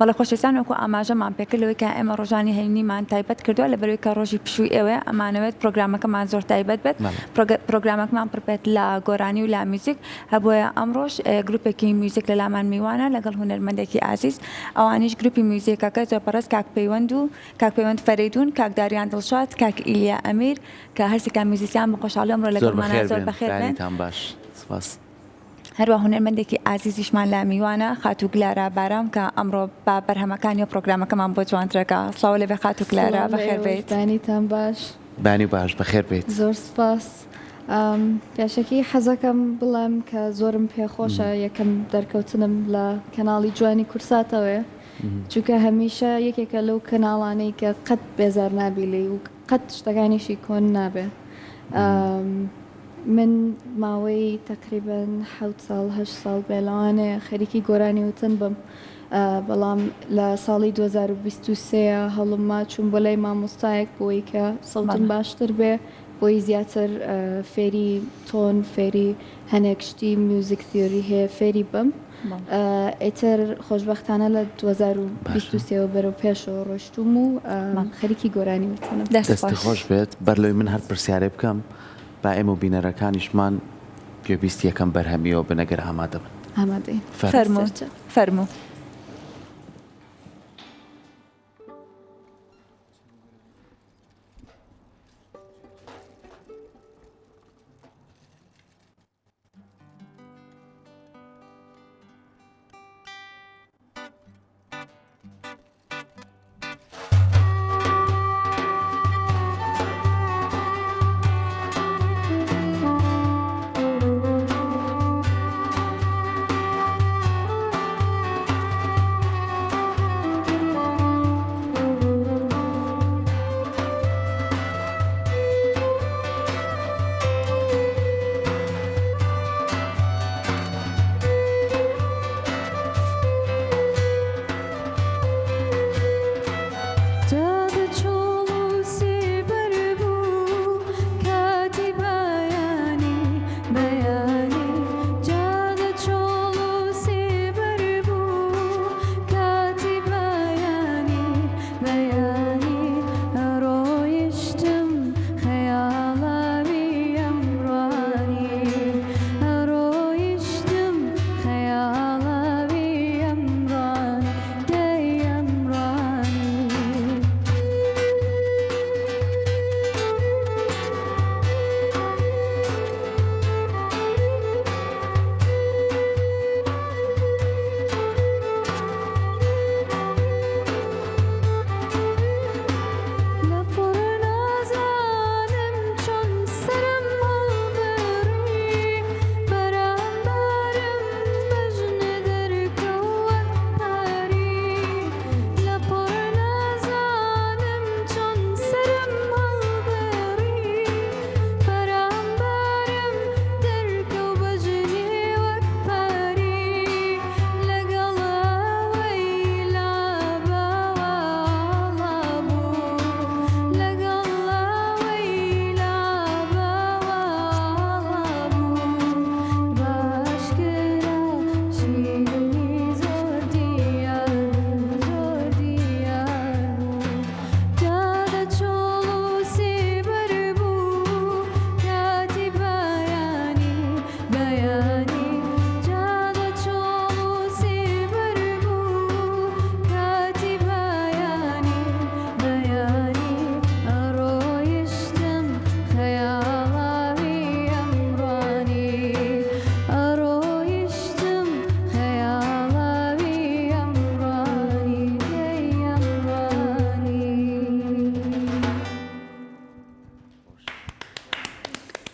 بەڵێ خۆشەویستان وەکو ئاماژەمان پێکردەوەی کە ئێمە ڕۆژانی هەینیمان تایبەت کردووە لەبەرەوەی کە ڕۆژی پشووی ئێوە ئەمانەوێت پرۆگرامەکەمان زۆر تایبەت بێت پرۆگرامەکەمان پڕبێت لە گۆرانی و لا میوزیک هەبووە ئەمڕۆژ گروپێکی میوزیک لە لامان میوانە لەگەڵ هونەرمەندێکی ئازیز ئەوانیش گروپی میوزیکەکە زۆرپەرست کاک پەیوەند و کاک پەیوەند فەریدون کاک داریان دڵشاد کاک ئیلیا ئەمیر کە هەرسێکیان میوزیسیان بە خۆشحاڵی ئەمڕۆ لەگەڵمانە زۆر بەخێر بێن هەروە هونەرمەندێکی ئازیزیشمان لە میوانە خاتو گلارا بارام کە ئەمڕۆ با بەرهەمەکانی و پرۆگرامەکەمان بۆ جوانترەکە سڵاو لەبێ خاتو گلارا بەخێر بێت بانیتان باش بانی باش بەخێر بێت زۆر سپاس پێشەکی حەزەکەم بڵێم کە زۆرم پێخۆشە یەکەم دەرکەوتنم لە کەناڵی جوانی کورساتەوەیە چونکە هەمیشە یەکێکە لەو کەناڵانەی کە قەت بێزار نابی لێ و قەت شتەکانیشی کۆن نابێ من ماوەی تقریباً 7 ساڵ بێلەوانێ خەریکی گۆرانی وتن بم بەڵام لە ساڵی 2023 هەڵمما چوون بۆ لای مامۆستایەک بۆی کە سەوتم باشتر بێ بۆی زیاتر فێری تۆن فێری هەنێک شتی میوزیک تیۆری هەیە فێری بم ئیتر خۆشبەختانە لە 2023 بەرەو پێشەوە ڕۆشتوم و خەریکی گۆرانی وتنم دەستی خۆش بێت بەرلۆی من هەر پرسیارێ بکەم با ئێمە و بینەرەکانیشمان پێویست یەکەم بەرهەمیەوە بنەگەر ئامادە بن ئامادەین فەرموو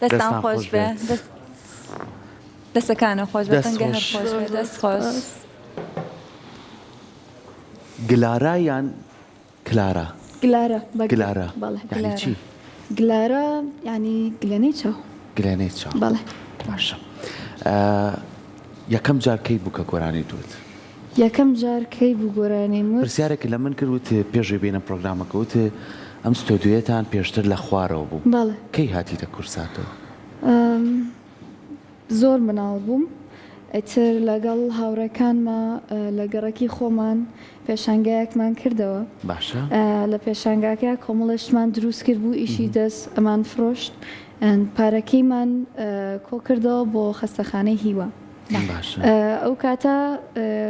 دەستان خۆش بێ دەستەکانە خۆش بێ تەنگە هەر خۆش بێ دەست خۆش گلارا یان کلارا گلارە گلارا بەڵێ چی گلارە یعنی گلێنەی چاو گلێنەی چاو بەڵێ باشە یەکەم جار کەی بوو کە گۆرانی دوت یەکەم جار کەی بوو گۆرانی مرد پرسیارێکی لە من کرد وتێ پێشی بینە پرۆگرامەکە وتێ ئەم ستۆدیۆیەتان پێشتر لە خوارەوە بوو بەڵێ کەی هاتیتە کورساتەوە زۆر مناڵ بووم ئیتر لەگەڵ هاوڕێکانمە لە گەڕێکی خۆمان پێشانگایەکمان کردەوە باشە لە پێشانگاکە کۆمەڵشمان دروست کرد بوو ئیشی دەست ئەمان فرۆشت پارەکەیمان کۆ کردەوە بۆ خەستەخانەی هیوە باشە ئەو کاتە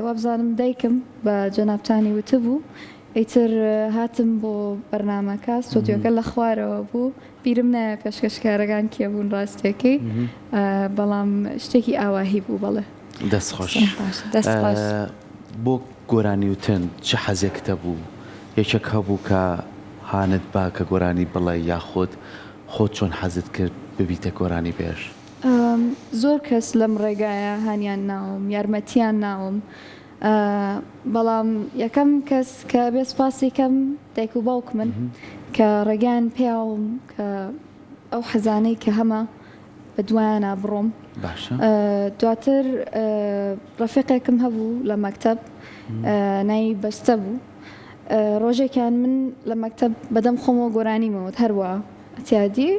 وابزانم دایکم بە جەنابتانی وتە بوو ئیتر هاتم بۆ بەرنمەکە ستۆدیۆکە لە خوارەوە بوو بیرم نایە پێشکەشکارەکان کێ بوون ڕاستیەکەی بەڵام شتێکی ئاواهی بوو بەڵێ دەستخۆش دەستخۆش بۆ گۆرانی وتن چه حەزێکتە بوو یەکێک هەبوو کە هانت با کە گۆرانی بڵێ یاخۆت خۆت چۆن حەزت کرد ببیتە گۆرانی بێژ زۆر کەس لەم ڕێگایە هانیان ناوم یارمەتیان ناوم بەڵام یەکەم کەس کە بێ سپاسی کەم دایک و باوک من کە ڕێگەیان پێیاوم کە ئەو حەزانەی کە هەمە بە دوایانە بڕۆم باشە دواتر ڕەفیقێکم هەبوو لە مەکتەب ناوی بەستە بوو ڕۆژێکیان من لە مەکتەب بەدەم خۆمەوە گۆرانیمەوە هەروە ئەتیادی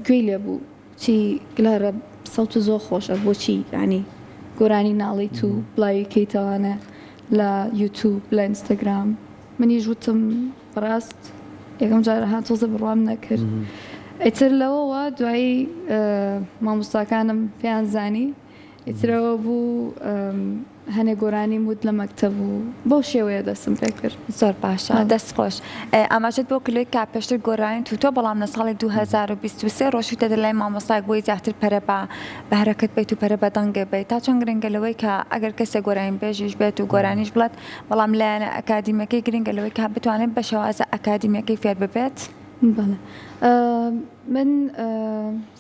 گوێی لێ بوو چی گلارە سەوت زۆر خۆشە بۆچی ینی گۆرانی ناڵیت و بڵاویکەیتەوانە لە یوتیوب لە ئینستاگرام منیش وتم بەڕاست یەکەم جارە هاتۆزە بڕوام نەکرد ئیتر لەوەوە دوایی مامۆستاکانم پێیان زانی ئیترەوە بوو هەنێ گۆرانی مود لە مەکتەب و بۆ شێوەیە دەستم پێ کرد زۆر باشە دەستخۆش ئاماژت بۆ کلوی کا پێشتر گۆرانی توتۆ بەڵام لە ساڵی 2023 ڕۆژیتە دەلای مامۆستاک بۆی زیاتر پەرە بە هەرەکەت بیت و پەرە بە دەنگە بیت تا چەند گرنگە لەوەی کە ئەگەر کەسێک گۆرانی بێژیش بێت و گۆرانیش بڵێت بەڵام لایەنە ئەکادیمیەکەی گرنگە لەوەی کە بتوانێت بە شێوازە ئەکادیمیەکەی فێر ببێت بەڵێ من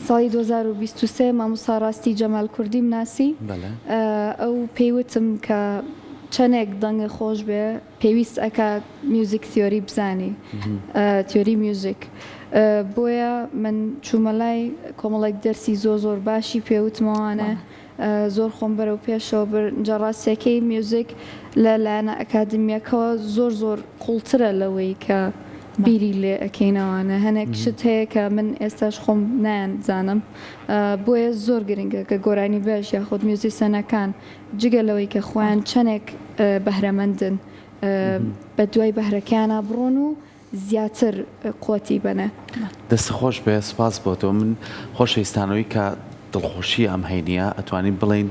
ساڵی 2023 مامۆستا ڕاستی جەمال کوردیم ناسی ئەو پێیوتم کە چەندێک دەنگە خۆش بێ پێویست ئەکا میوزیک تیۆری بزانی تیۆری میوزیک بۆیە من چوومەلای کۆمەڵێک دەرسی زۆر باشی پێوتمەوانە زۆر خۆم بەرەو پێشەوە جا ڕاستیەکەی میوزیک لە لایەنە ئەکادمیەکەەوە زۆر قوڵترە لەوەی کە بیری لێ ئەکەینەوانە هەنێک شت هەیە کە من ئێستاش خۆم نیان زانم بۆیە زۆر گرنگە کە گۆرانی بێژ یاخود میوزیسەنەکان جگەلەوەی کە خۆیان چەندێک بەهرەمەندن بە دوای بەهرەکیانە بڕۆن و زیاتر قوتی بنە دەستخۆش بێ سپاس بۆ تۆ من خۆشەویستانەوەی کە دڵخۆشی ئەم هەینیە ئەتوانین بڵین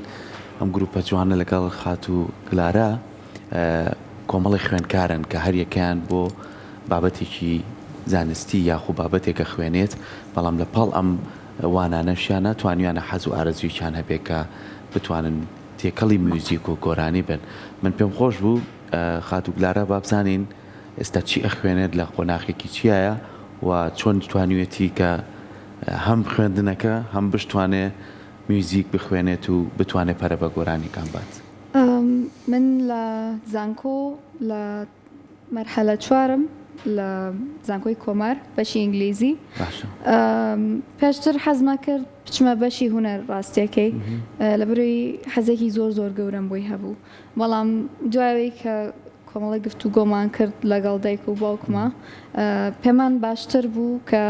ئەم گروپە جوانە لەگەڵ خات و گلارە کۆمەڵی خوێندکارن کە هەر یەکیان بۆ بابەتێکی زانستی یاخو بابەتێکە خوێنێت بەڵام لە پاڵ ئەم وانانەشیانە توانیانە حەز و ئارەزوییان هەبێت کە بتوانن تێکەڵی میوزیک و گۆرانی بن من پێم خۆش بوو خات و گلارە بابزانین ئێستا چی ئەخوێنێت لە قۆناغێکی چیایە و چۆن توانوێتی کە هەم خوێندنەکە هەم بشتوانێ میوزیک بخوێنێت و بتوانێت پەرە بە گۆرانی کامبات من لە زانکۆ لە مەرحەلە چوارم لە زانکۆی کۆمار بەشی ئینگلیزی پێشتر حەزما کرد بچمە بەشی هونەر ڕاستیەکەی لە بەروی حەزێکی زۆر گەورم بۆی هەبوو بەڵام دوایەوەی کە کۆمەڵی گفت و گۆمان کرد لەگەڵ دایک و باوکمە پێمان باشتر بوو کە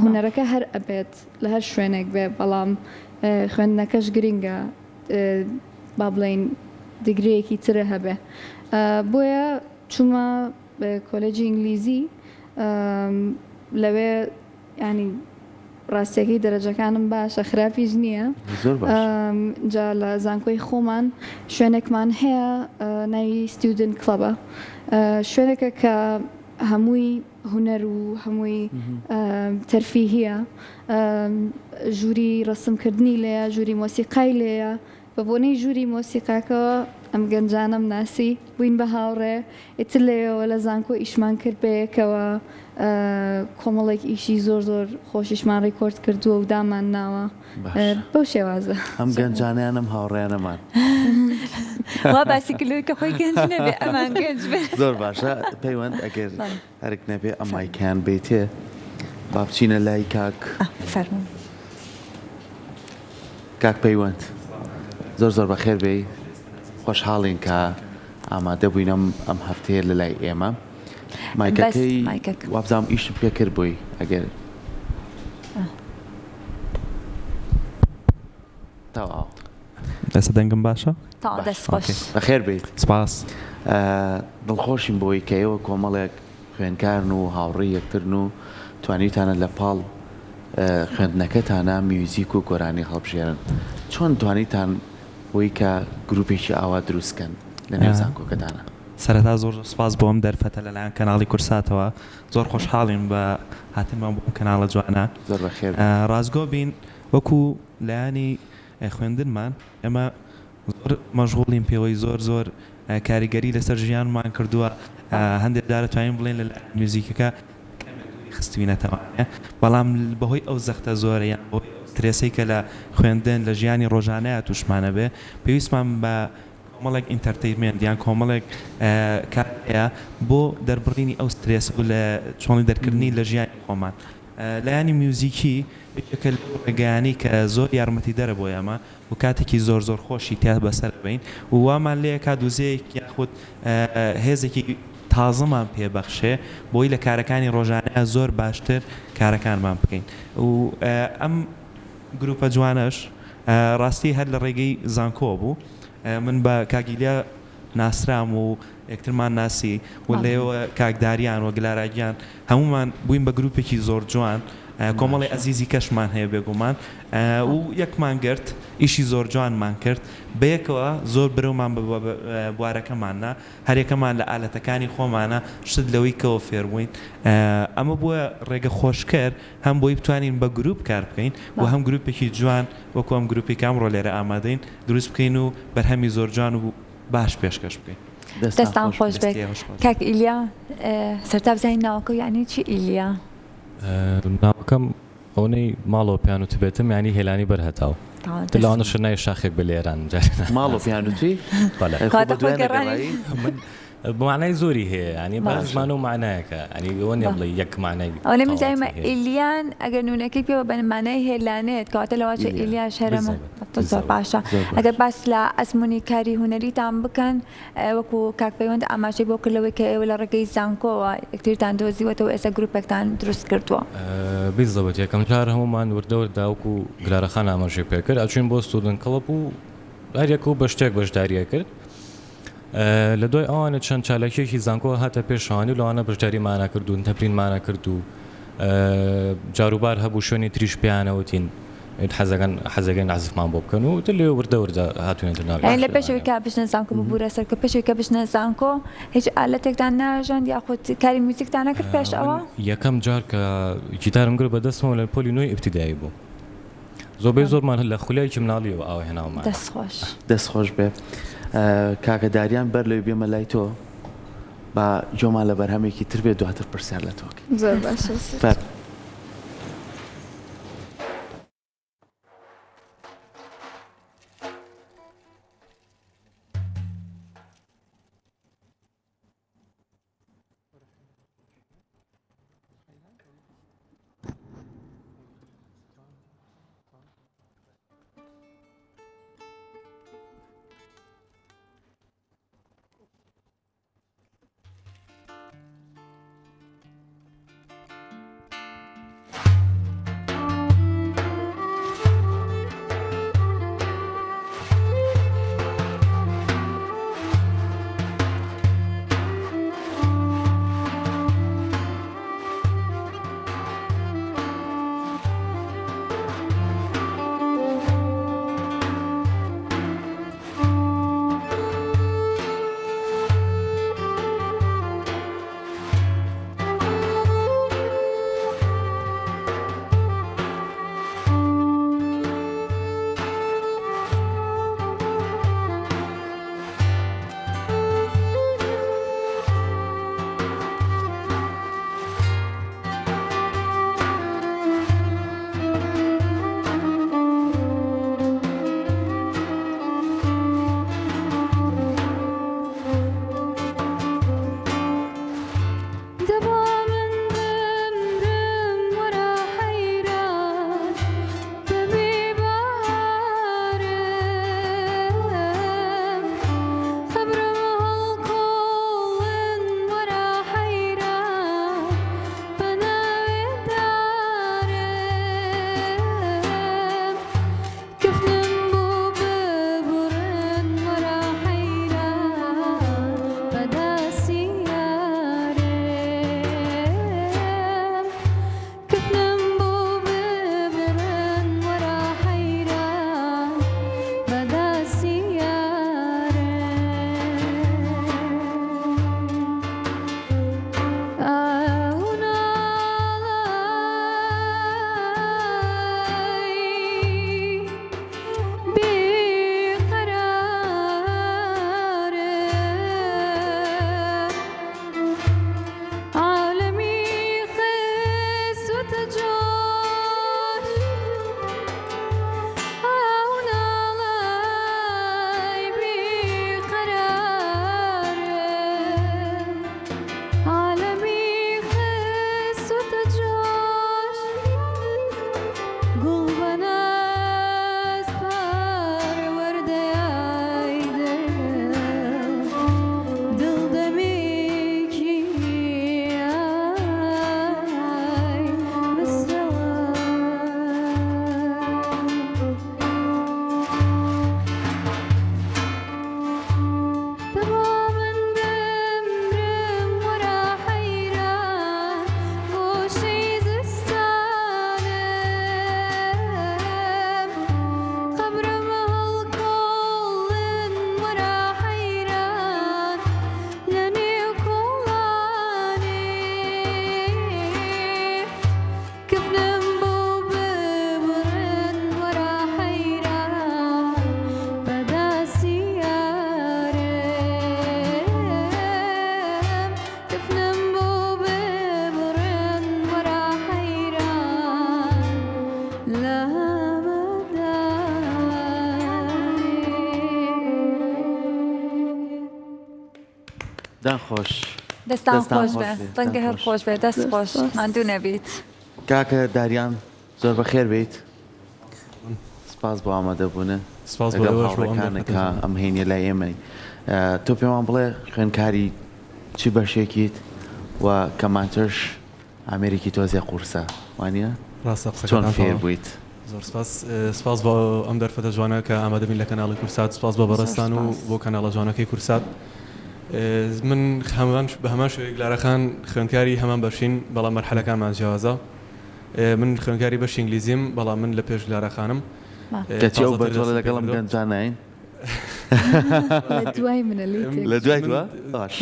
هونەرەکە هەر ئەبێت لە هەر شوێنێک بێ بەڵام خوێندنەکەش گرینگە با بڵین دیگرەیەکی ترە هەبێ بۆیە چوومە کۆلێجی ئینگلیزی لەوێ ینی ڕاستیەکەی دەرەجەکانم باشە خراپیش نییە جا لە زانکۆی خۆمان شوێنێکمان هەیە ناوی ستودنت کڵەبە شوێنێکە کە هەمووی هونەر و هەمووی تەرفیهیە ژووری ڕسمکردنی لێیە ژووری مۆسیقای لێیە بە بۆنەی ژووری مۆسیقاکەوە ئەم گەنجانم ناسی بووین بە هاوڕێ ئیتر لێەوە لە زانکۆ ئیشمان کرد بەیەکەوە کۆمەڵێک ئیشی زۆر خۆشیشمان ڕیکۆرد کردووە و دامان ناوە بەو شێوازە ئەم گەنجانیانم هاوڕێنەمان وا باسی کلوی کە خۆی گەنج نەبێ ئەمان گەنج بێت زۆر باشە پەیوەند ئەگەر هەرێک نەبێ ئەمایکیان بێتێ با بچینە لای کاک پەیوەند زۆر بەخێر بێ خۆشحاڵین کە ئامادە بووین ئەم هەفتەیە لە لای ئێمە مایکەکەی وابزانم ئیشم پێ کرد بووی ئەگەر تەواو ئێستا دەنگم باشە؟ تا دەست خۆش بەخێر بێت سپاس. دڵخۆشین بۆی کەیەوە کۆمەڵێک خوێندکارن و هاوڕێی یەکترن و توانیتانە لە پاڵ خوێندنەکەتانە میوزیک و گۆرانی هەڵبژێرن. چۆن توانیتان بۆی کە گروپێکی ئاوا دروستکەن لە نێو زانکۆکەتانە؟ سەرەتا زۆر سپاس بۆم دەرفەتە لەلایەن کەناڵی کورساتەوە زۆر خۆشحاڵیم بە هاتنمان بۆم کەناڵە جوانە. زۆر بەخێر. ڕازگۆ بین وەکو لایانی خوێندنمان ئێمە زۆر مەشغوڵین پێوەی زۆر کاریگەری لەسەر ژیانمان کردووە. هەندێک دارە توانین بڵێن لە میوزیکەکە خستوینەتەوانە، بەڵام بەهۆی ئەو زەختە زۆرە یان بۆی ترێسەی کە لە خوێندن لە ژیانی ڕۆژانەیە توشمانە بێ پێویستمان بە کۆمەڵێک ئینتەرتەینمێنت یان کۆمەڵێک کارەیە بۆ دەربڕینی ئەو سترێس و لە چۆنی دەرکردنی لە ژیانی خۆمان. لایانی میوزیکی یەکێکە لەو ڕێگەیانەی کە زۆر یارمەتی دەرە بۆ ئێمە و کاتێکی زۆر خۆشی تیا بەسەر بین و وامان لێ کات دوزەیەک یاخود هێزێکی تازەمان پێبەخشێ بۆی لە کارەکانی ڕۆژانەیە زۆر باشتر کارەکانمان بکەین. و ئەم گروپە جوانەش ڕاستی هەر لە ڕێگەی زانکۆ بوو. من بە کاگیلیا ناسرام و یەکترمان ناسی و لێەوە کاکداریان و گلاراییان هەمومان بووین بە گروپێکی زۆر جوان کۆمەڵی ئەزیزی کەشمان هەیە بێگومان و یەکمان گرت ئیشی زۆر جوانمان کرد بەیەکەوە زۆر برەومان بوارەکەمانە هەرێکەمان لە ئالەتەکانی خۆمانە شت لەوەی کەەوە فێربووین. ئەمە بووە ڕێگە خۆشکرد هەم بۆی بتوانین بە گروپ کار بکەین و هەم گروپێکی جوان وەکو ئەم گروپی کامڕۆ لێرە ئامادەین دروست بکەین و بەرهەمی زۆر جوان و باش پێشکەش بکەین. دەستان خۆش بێت. کاک ئیلیا سەرتا بزانین ناوەکە یعنی چی ئیلیا؟ ناوەکەم ئەوەی ماڵەوە پیانوتی بێتم ینی هێلانی بەرهەتاو دلوانە شنای شاخێک بە لێران ماڵۆ پیانوتی معنای زۆری هەیە ینی بەزمان و معنایەکە ینی ئەوە بڵێ یەک معنای ئەو لێ مزایمە ئیلیان ئەگەر نونەکەی پێوە بەمانای هێلانێت کەواتە لەواچە ئیلیا شەرەمە زۆر باشە. ئەگەر باس لە ئەزمموی کاری هوەریتان بکەن وەکو کاکپەیوەند ئاماژەی بۆ کردەوەی کە ئێوە لە ڕێگەی زانکۆوە یەکترتان دۆزیوەتەوە ئێستا گروپێکتان دروست کردووە. بیزەوەت یەکەم جار هەمومان وردەوەدا وەکو گلارەخان ئاماژەی پێکرد ئەچوین بۆ ستودنت کڵب و هەریەک و بە شتێک بەشداریە کرد. لە دوای ئەوانە چەند چالاکیێکی زانکۆ هاتە پێشانی و لەوانە بەشداریمانە کردوون تەمرینمانە کرد و جاروبار هەبوو شوێنی تریش پیانەوتین حەزەکەن عزفمان بۆ بکەن و لێ وردە هاتوونێتە ناو. لە پێشەوەی کە بچنە زانکۆ ببوورە سەر کە پێشەوەی کە بچنە زانکۆ هیچ ئالەتێکتان ناژەند یاخود کاری موزیکتان نەکرد پێش ئەوە؟ یەکەم جار کە گیتارم گرت بەدەستمەوە لە پۆلی نوێی ئیبتیدایی بوو. زۆربەی زۆرمان لە خولایکی مناڵیەوە ئاوا هێناومان. دەستخۆش بێ. کاکەداریان بەر لەوێ بێمە لای تۆ بە جۆمان لە بەرهەمێکی تر بێت دواتر پرسیار لە تۆکە. زۆر باشە. دەستیان خۆش دەستان دەستان خۆش بێ خۆش بێ، ڕەنگە هەر دەست خۆش بێ دەست خۆش ماندوو نەبیت کاکە داریان زۆر بەخێر بیت سپاس بۆ ئامادەبوونە سپاس بۆ لەگەڵ ئێوەش بۆ ئەم هاوڕێکانێک کە دەرفەتە. ئەم هێنیە لای ئێمەی تۆ پێمان بڵێ خوێندکاری چی بەشێکیت و کەمانچەش ئەمریکی تۆزیە قورسە وانە ڕاستە چۆن قسەکەتان فێر تەواو. بوویت زۆر سپاس بۆ ئەم دەرفەتە جوانە کە ئامادەبین لە کەناڵی کورسات سپاس بۆ بەڕستان و سپاس. بۆ کەناڵە جوانەکەی کورسات من بە هەمان شوێ گلارەخان خوێندکاری هەمان بەشین بەڵام مەرحەلەکانمان جیاوازە من خوێندکاری بەشی ئینگلیزیم بەڵام من لە پێش گلارەخانم کەچی ئەو بەتۆڵە لەگەڵم گەنجان ناین لە دوای منە لە دوای دووە باش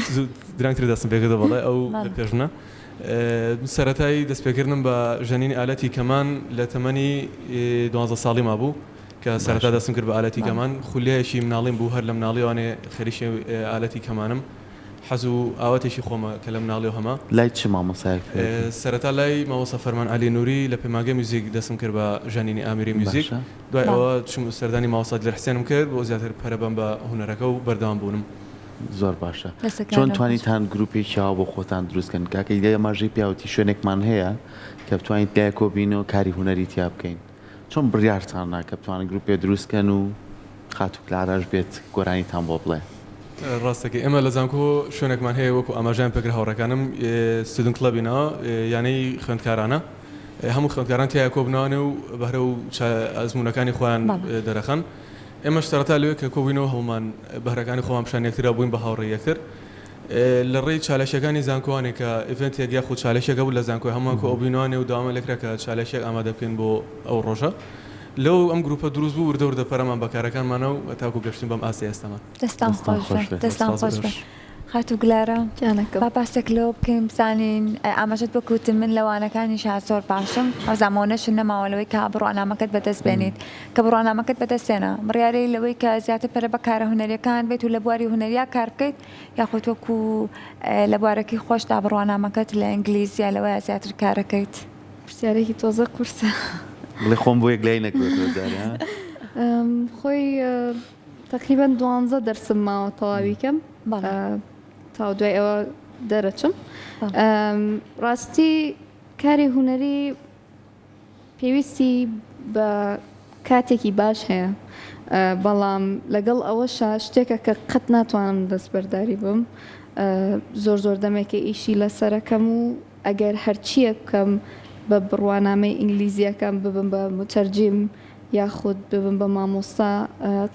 درانگتر دەستم پێکردە بەڵێ ئەو لە پێشنە سەرەتایی دەستپێکردنم بە ژەنینی ئالەتی کەمان لە تەمەنی 12 ساڵی ما بوو کە سەرەتا دەستم کرد بە ئالەتی کەمان خولیایەکی مناڵیم بوو هەر لە مناڵیوانێ خەریشی ئالەتی کەمانم حەز و ئاواتێکی خۆمە کە لە مناڵی و هەما لای چ مامۆسایەک سەرەتا لای مامۆستا فەرمان عەلی نووری لە پێماگە میوزیک دەستم کرد بە ژەنینی ئامیری میوزیک دوای ئەوە چم سەردانی ماوەسا دلحسێنم کرد بۆ زیاتر پەرەبەم بە هونەرەکە و بەردەوام بوونم زۆر باشە چۆن توانیتان گروپێکیاوە بۆ خۆتان دروستکەن کاکە ئیدەیە ماژەی پیاوەتی شوێنێکمان هەیە کە بتوانیت لای کۆبینەوە کاری هونەری تیا بکەین چۆن بڕیارتان نا کە بتوانن گروپێ دروستکەن و خات و کلارەش بێت گۆرانیتان بۆ بڵێ ڕاستەکە ئێمە لە زانکۆ شوێنێکمان هەیە وەکو ئاماژیان پێکرد هاوڕەکانم ستودنت کلەبینەوە یانەی خوێندکارانە هەموو خوێندکاران تیا کۆبناوانێ و بەهرە و ئەزمونونەکانی خۆیان دەرەخەن ئێمەش سەرەتا لەوێ کە کۆبووینەوە هەمومان بەهرەکانی خۆمان پیشان یەکترا بووین بە هاوڕێی یەکتر لە ڕێی چالشەکانی زانکۆوانێک کە ئیڤنتێک یا خود چالشێکە بوو لە زانکۆی هەمومان کۆ ئەوبینوانێ و داوامە لەکرا کە چالشێک ئامادە بکەین بۆ ئەو ڕۆژە لەو ئەم گروپە دروست بوو وردە وردە پەرەمان بەکارەکانمانە و تاکو گەشتین بەم ئاستی ئێستامان دەستان خۆش بێ دەستان خۆش بێ خاتو گلارە با باسێک لەوە بکەین بزانین ئاماژەت بکوتن من لەوانەکانی شا زۆر باشم ئەو زامانەشن نەماوەلەوەی کە بڕوانامەکەت بەدەست بێنیت کە بڕوانامەکەت بەدەستێنە بڕیارەی لەوەی کە زیاتر پەرە بەکارە هونەریەکان بێت و لە بواری هونەریا کار بکەیت یاخود وەکو لە بوارەکەی خۆشدا بڕوانامەکەت لە ئینگلیزیە لەوەیە زیاتر کارەکەیت پرسیارێکی تۆزە قورسە بڵێ خۆم بۆ یەک لای نەکەوتداری خۆی تقریبان 12 دەرسم ماوە تەواویکەم تا دوای ئەوە دەرەچم ڕاستی کاری هونەری پێویستی بە کاتێکی باش هەیە بەڵام لەگەڵ ئەوەشە شتێکە کە قەت ناتوانم دەستبەرداری بم زۆر دەمێکە ئیشی لەسەرەکەم و ئەگەر هەرچیە بکەم بە بڕوانامەی ئینگلیزیەکەم ببم بە متەرجیم یاخود ببم بە مامۆستا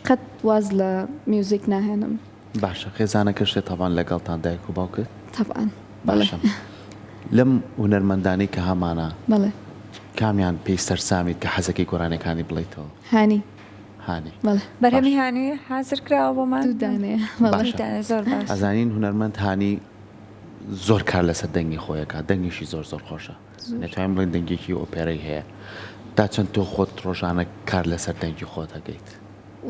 قەت واز لە میوزیک ناهێنم باشە خێزانەکە شێت تاوان لەگەڵتان دایک و باوکرد طبعاً باشە لەم هونەرمەندانەی کە هەمانە بەڵێ کامیان پێی سەرسامیت کە حەزەکەی گۆرانەکانی بڵیتەوە هانی هانی بەرهەمی هانی حازر کراوە بۆمان دوودانێ زۆر باش ئەزانین هونەرمەند هانی زۆر کار لەسەر دەنگی خۆیەکە دەنگیشی زۆر خۆشە نەتوانین بڵێن دەنگێکی ئۆپێرەی هەیە تا چەند تۆ خۆت ڕۆژانە کار لەسەر دەنگی خۆت هەگەیت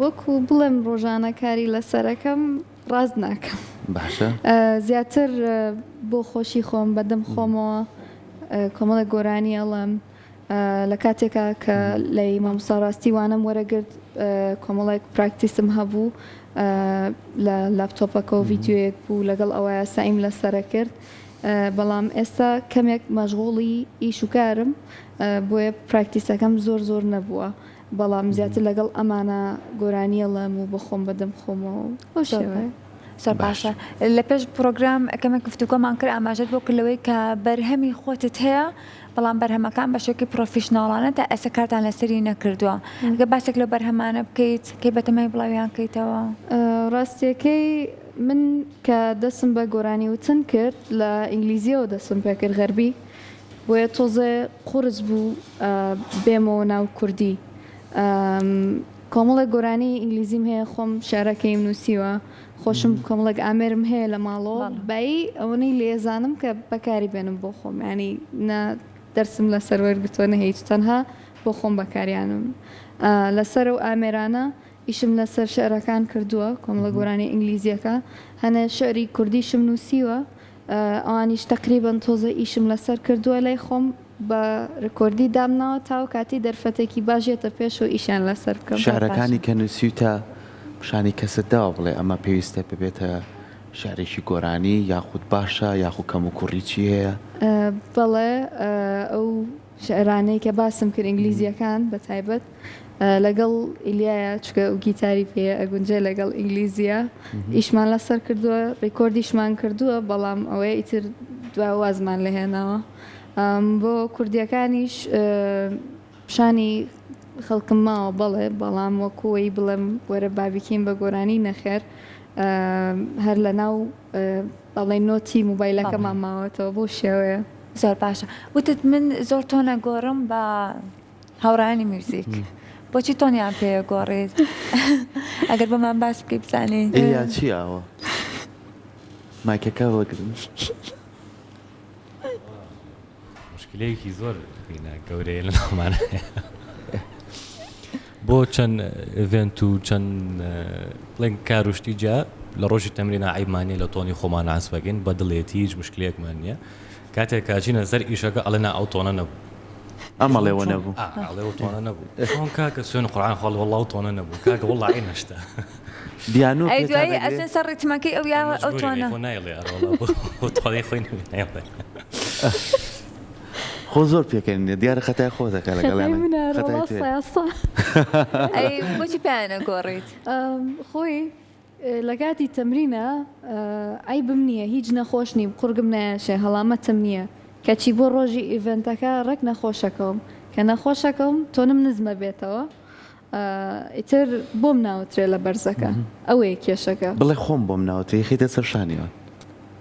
وەکو بڵێم ڕۆژانە کاری لەسەرەکەم ڕاست ناکەم باشە زیاتر بۆ خۆشی خۆم بەدەم خۆمەوە کۆمەڵە گۆرانی ئەڵم لە کاتێکا کە لە مامۆستا ڕاستی وانم وەرەگرت کۆمەڵێک پراکتیسم هەبوو لە لاپتۆپەکە و ڤیددیوەیەک بوو لەگەڵ ئەوەیە سایم لەسەرە کرد بەڵام ئێستا کەمێک مەشغوڵی ئیش و کارم بۆیە پراکتیسەکەم زۆر نەبووە بەڵام زیاتر لەگەڵ ئەمانە گۆرانیەڵم و بە خۆم بەدەم خۆمەوە بۆ شێوە زۆر باشە لە پێش پرۆگرام ئەکەمە گفتوگۆمان کرد ئاماژەت بۆ کردەوەی کە بەرهەمی خۆتت هەیە بەڵام بەرهەمەکان بە شێکی پرۆفیشناڵانە تا ئێستا کارتان لەسەری نەکردووە گە باسێک لە بەرهەمانە بکەیت کەی بەتەمای بڵاویان کەیتەوە ڕاستیەکەی من کە دەسم بە گۆرانی وتن کرد لە ئینگلیزیەوە دەسم پێکرد غەربی بۆیە تۆزێ قورس بوو بێمەوە ناو کوردی کۆمەڵێک گۆرانی ئینگلیزیم هەیە خۆم شارەکەیم نووسیوە خۆشم کۆمەڵێک ئامێرم هەیە لە ماڵەوە بایی ئەوەی لێزانم کە بەکاری بێنم بۆ خۆم ینی دەرسم لەسەر وەرگتووە نەهیچ تەنها بۆ خۆم بەکاریانم لەسەر و ئامێرانە ئیشم لەسەر شعرەکان کردووە کۆمەڵە گۆرانی ئینگلیزیەکە هەنە شعری کوردیشم نووسیوە ئەوانیش تقریبان تۆزە ئیشم لەسەر کردووە لای خۆم بە ڕکۆردی دامناوە تاو کاتی دەرفەتێکی باشێتە پێش و ئیشان لەسەر بکەم شارەکانی کە نووسیتە پیشانی کەست داوە بڵێ ئەمە پێویستە ببێتە شعرێکی گۆرانی یاخود باشە یاخود کەم و کوڕیچی هەیە بەڵێ ئەو شعرانەی کە باسم کرد ئینگلیزیەکان بە تایبەت لەگەڵ ئیلیایە چکە و گیتاری پێ ئەگونجێ لەگەڵ ئینگلیزیە ئیشمان لەسەر کردووە ڕێکۆردیشمان کردووە بەڵام ئەوەیە ئیتر دوا وازمان لە هێناوە بۆ کوردیەکانیش پیشانی خەڵکم ماوە بەڵێ بەڵام وەکوی بڵێم وەرە بابیکین بە گۆرانی نەخێر هەر لە ناو بەڵێ نۆتی موبایلەکەمان ماوەتەوە بۆ شێوەیە زۆر باشە وتت من زۆر تۆ نەگۆڕم بە هاوڕانی میوزیک بۆچی تۆنیان پێە گۆڕێت ئەگەر بەمان باس بکەی بزانین ئێیا چی ئەوە مایکەکە وەگرن مشکلەیەکی زۆر گەورەیە لە ناومانە بۆ چەند ئڤێنت و چەند بڵێن کاروشتی جا لە ڕۆژی تەمرینە عیبمانێ لە تۆنی خۆمان ئاسبەگەین بە دڵێتی هیچ مشکلەیەکمان نییە کاتێک کاچینە سەر ئیشەکە ئەڵێنا ئەو تۆنە نەبوو ئەمەڵێەوە نەبوو ئەڵێ تۆنە نەبوو چۆن کاکە سوێن قورعان خۆڵ وەڵڵاو تۆنە نەبوو کاکە وەڵڵی نەشتە دیانۆ ئەی دوایی ئەسن سەر ڕیتمەکەی ئەو یا ئەو تۆنە تۆڵی خۆی نێڵێ خۆ زۆر پێکەنێ دیارە خەتای خۆ دەکە لەگەڵیان ئەی بۆچی پێیانە گۆڕیت خۆی لە کاتی تەمرینە عیبم نییە هیچ نەخۆش نیم قورگم نایەشێ هەڵامەتم نییە کەچی بۆ ڕۆژی ئیڤنتەکە ڕێک نەخۆشەکەم کە نەخۆشەکەم تۆنم نزمە بێتەوە ئیتر بۆم ناوترێ لە بەرزەکە ئەوەیە کێشەکە بڵێ خۆم بۆم ناوتەی خیتە سەر شانیوان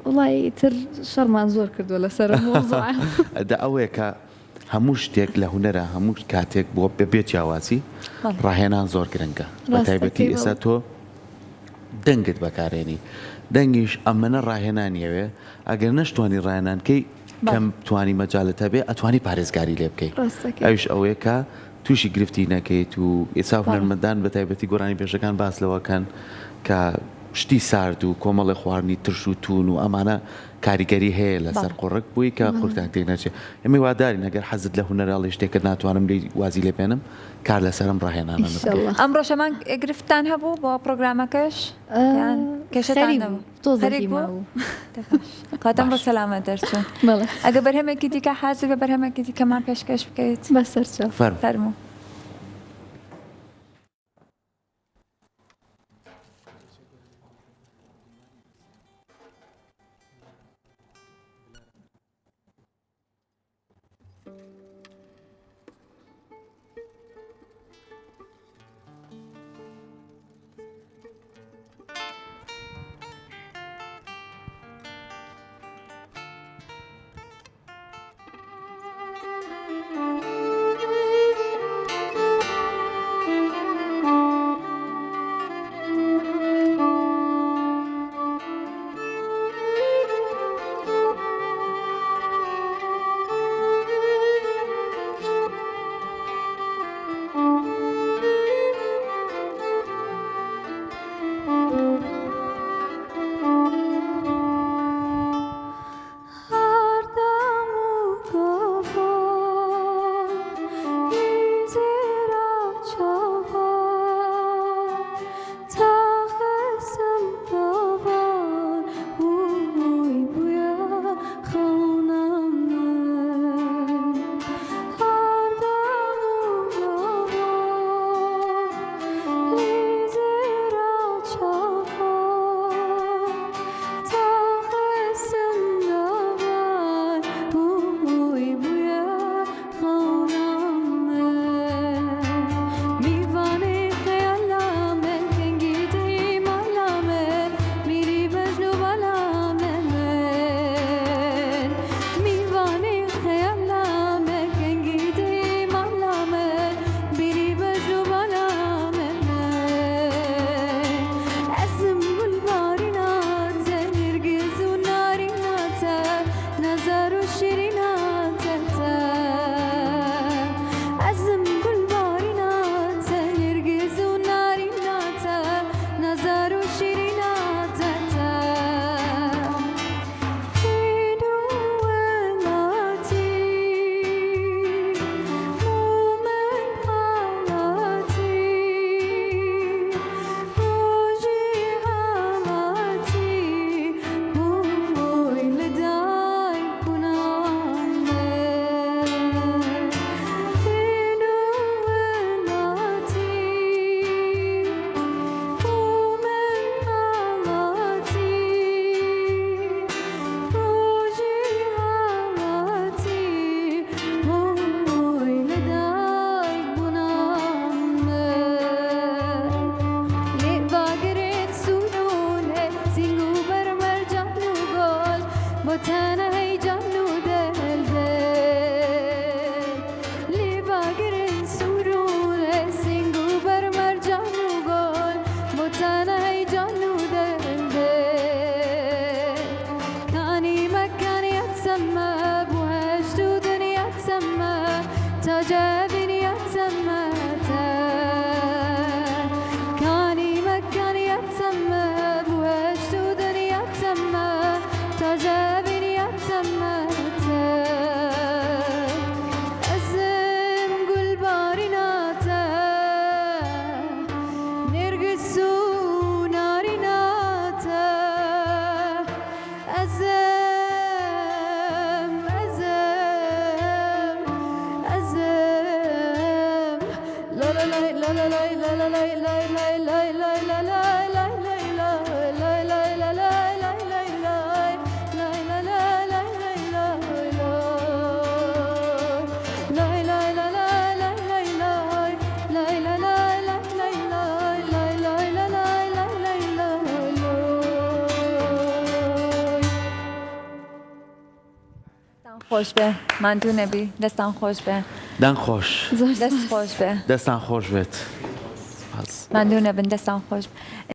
وڵی ئیتر شەڕمان زۆر کردووە لەسەر دا ئەوەیە کە هەموو شتێک لە هوەرە هەموو کاتێک بۆ بێت جیاوازی ڕاهێنان زۆر گرنگە بە تایبەتی ئێستا تۆ دەنگت بەکارێنی دەنگیش ئەمەنە ڕاهێنانیەوێ ئەگەر نەشتوانی ڕاهێنانکەی کەم توانی مەجاالتە بێ ئەتوانی پارێزگاری لێ بکەیت ئەوش ئەوەیە کە تووشی گرفتی نەکەیت و ئێسا هونەرمەندان بە تایبەتی گۆرانی پێشەکان باس لەوەکەن کە شتی سارد و کۆمەڵی خواردنی ترش و تون و ئەمانە کاریگەری هەیە لەسەر قڕک بووی کە خورتان تێک نەچێت ئەمە وادارین ئەگەر حەزت لە هونەراڵی شتێکت ناتوانم لی وازی لێ بێنم کار لەسەرم ڕاهێنانە ئەمڕۆ شەمان گرفتان هەبوو بۆ پرۆگرامەکەش کێشتان نەبوو تۆزەری کاتەم بۆ سەلامە دەرچوون ئەگە بەرهەمێکی دیکە حازر بە بەرهەمێکی دیکەمان پێشکەش بکەیت بەسەرچە فەرموو بۆتانە هەیجان و دەلدێ لی باگرن سوورون ئێسینگ و بەرمەرجان و گۆل بۆتانە هەیجان و دەلدێ کانی مەکانیەت سەمە بوو هەشت و دنیات سەمە تا جابینیات سەمە کانی مەکانیەت سەمە بوو هەشت و دنیات سەمە تا جابینیات سەمە ئەزم گولباری ناتە نێرگس و ناری ناتە ئەزم ئەزم ئەزم لا لا لا لا لا لا لا لا لا لا لا لا لا خوش به من تو نبی دستان خوش به دان خۆش دست خوش به دەستان خۆش بێت. من دو نبن دستان خوش